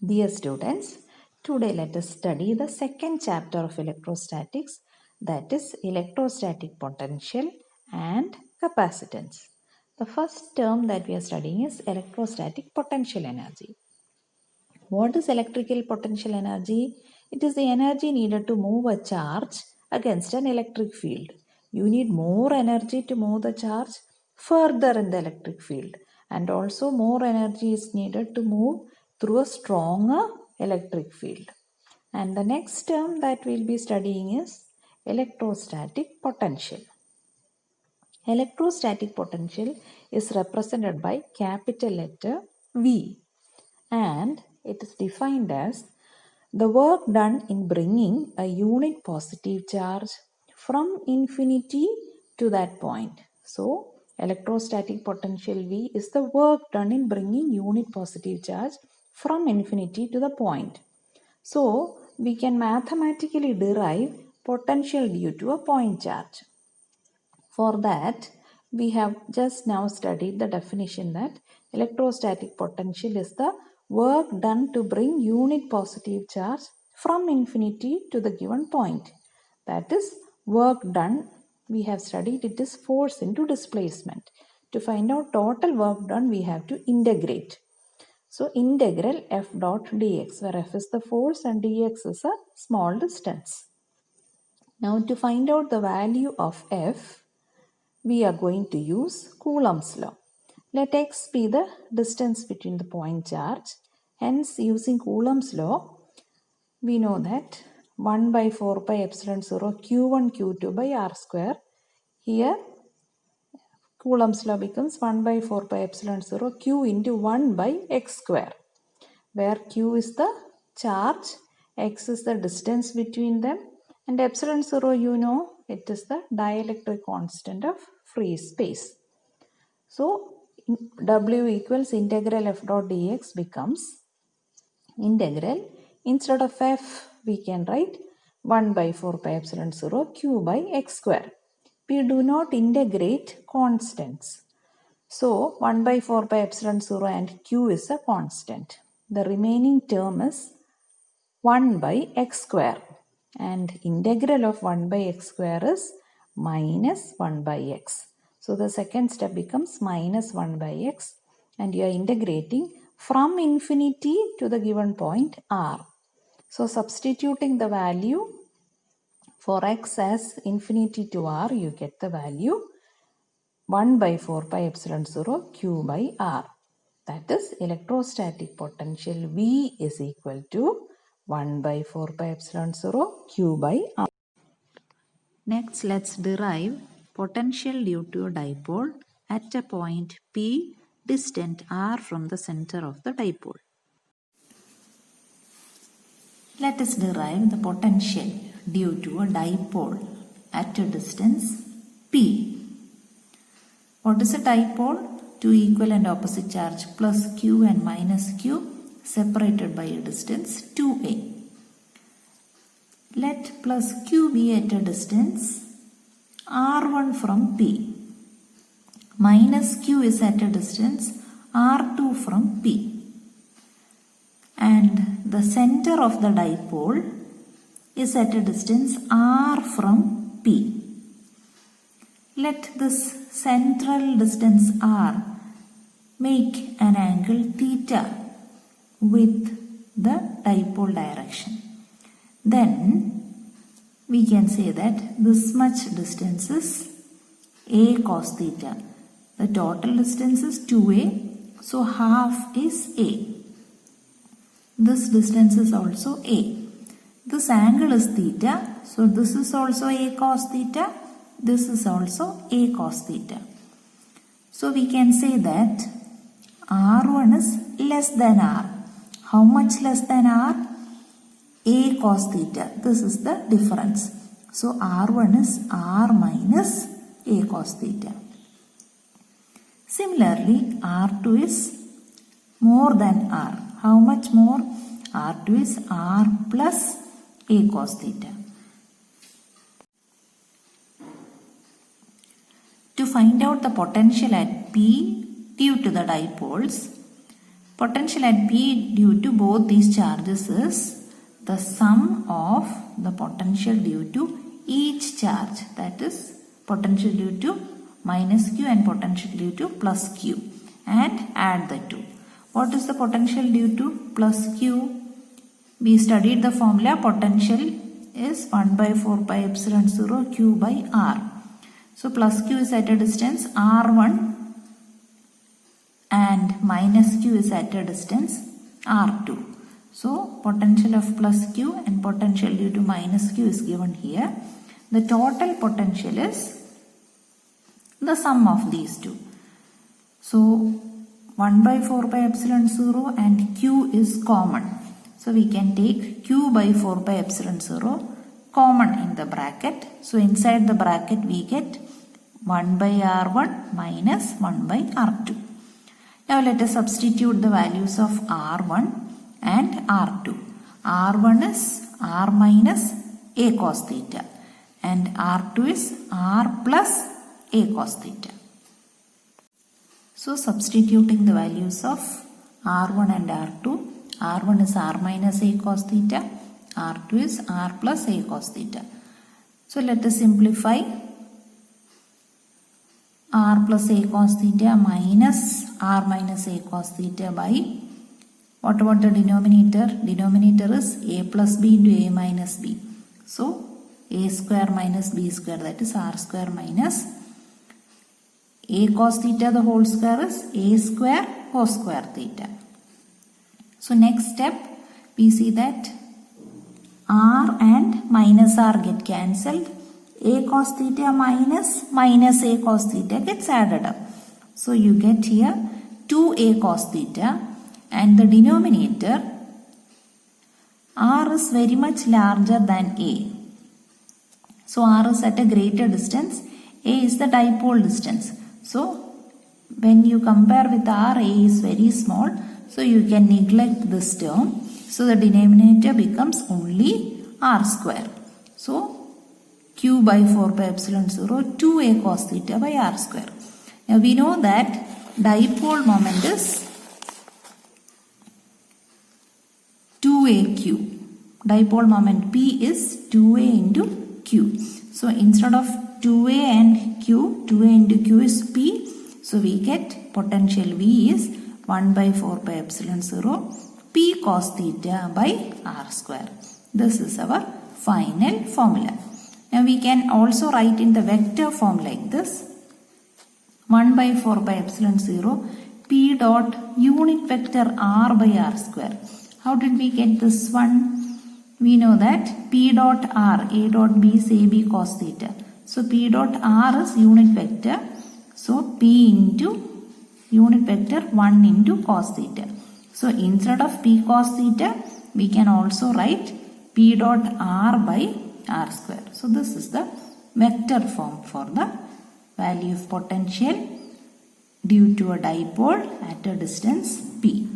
Dear students, today let us study the second chapter of electrostatics, that is electrostatic potential and capacitance. The first term that we are studying is electrostatic potential energy. What is electrical potential energy? It is the energy needed to move a charge against an electric field. You need more energy to move the charge further in the electric field, and also more energy is needed to move through a stronger electric field. And the next term that we'll be studying is electrostatic potential. Electrostatic potential is represented by capital letter V, and it is defined as the work done in bringing a unit positive charge from infinity to that point. So, electrostatic potential V is the work done in bringing unit positive charge from infinity to the point. So, we can mathematically derive potential due to a point charge. For that, we have just now studied the definition that electrostatic potential is the work done to bring unit positive charge from infinity to the given point. That is, work done, we have studied it is force into displacement. To find out total work done, we have to integrate. So, integral f dot dx, where f is the force and dx is a small distance. Now, to find out the value of f, we are going to use Coulomb's law. Let x be the distance between the point charge. Hence, using Coulomb's law, we know that 1 by 4 pi epsilon 0 q1 q2 by r square. Here, Coulomb's law becomes 1 by 4 pi epsilon 0 q into 1 by x square, where q is the charge, x is the distance between them, and epsilon 0, you know, it is the dielectric constant of free space. So, W equals integral f dot dx becomes integral, instead of f we can write 1 by 4 pi epsilon 0 q by x square. We do not integrate constants. So, 1 by 4 pi epsilon 0 and q is a constant. The remaining term is 1 by x square, and integral of 1 by x square is minus 1 by x. So the second step becomes minus 1 by x, and you are integrating from infinity to the given point r. So substituting the value for x as infinity to r, you get the value 1 by 4 pi epsilon 0 q by r. That is, electrostatic potential V is equal to 1 by 4 pi epsilon 0 q by r. Next, let's derive potential due to a dipole at a point P distant r from the center of the dipole. Let us derive the potential due to a dipole at a distance P. What is a dipole? Two equal and opposite charge plus q and minus q separated by a distance 2a. Let plus q be at a distance r1 from P. Minus q is at a distance r2 from P. And the center of the dipole is at a distance r from P. Let this central distance r make an angle theta with the dipole direction. Then we can say that this much distance is a cos theta. The total distance is 2a, so half is a. This distance is also a. This angle is theta, so this is also a cos theta. This is also a cos theta. So we can say that r1 is less than r. How much less than r? A cos theta. This is the difference. So r1 is r minus a cos theta. Similarly, r2 is more than r. How much more? r2 is r plus a cos theta. To find out the potential at P due to the dipoles, Potential at P due to both these charges is the sum of the potential due to each charge, that is potential due to minus Q and potential due to plus Q, and add the two. What is the potential due to plus Q? We studied the formula. Potential is 1 by 4 pi epsilon 0 Q by R. So plus Q is at a distance R1 and minus Q is at a distance R2. So potential of plus Q and potential due to minus Q is given here. The total potential is the sum of these two. So 1 by 4 pi epsilon 0 and Q is common. So we can take Q by 4 pi epsilon 0 common in the bracket. So inside the bracket we get 1 by R1 minus 1 by R2. Now let us substitute the values of R1 and R2. R1 is R minus A cos theta and R2 is R plus A cos theta. So substituting the values of R1 and R2, R1 is R minus A cos theta, R2 is R plus A cos theta. So let us simplify. R plus A cos theta minus R minus A cos theta by, what about the denominator? Denominator is A plus B into A minus B. So A square minus B square, that is R square minus A cos theta the whole square is A square cos square theta. So next step we see that R and minus R get cancelled. A cos theta minus A cos theta gets added up. So you get here 2A cos theta, and the denominator R is very much larger than A. So R is at a greater distance, A is the dipole distance. So when you compare with R, A is very small. So you can neglect this term. So the denominator becomes only R square. So Q by 4 pi epsilon 0 2A cos theta by R square. Now we know that dipole moment is 2AQ. Dipole moment P is 2A into Q. So instead of 2A and Q, 2A into Q is P. So we get potential V is 1 by 4 pi epsilon 0 P cos theta by R square. This is our final formula. Now we can also write in the vector form like this. 1 by 4 pi epsilon 0 P dot unit vector R by R square. How did we get this one? We know that P dot R, A dot B is AB cos theta. So P dot R is unit vector. So P into unit vector 1 into cos theta. So instead of P cos theta, we can also write P dot R by R square. So this is the vector form for the value of potential due to a dipole at a distance P.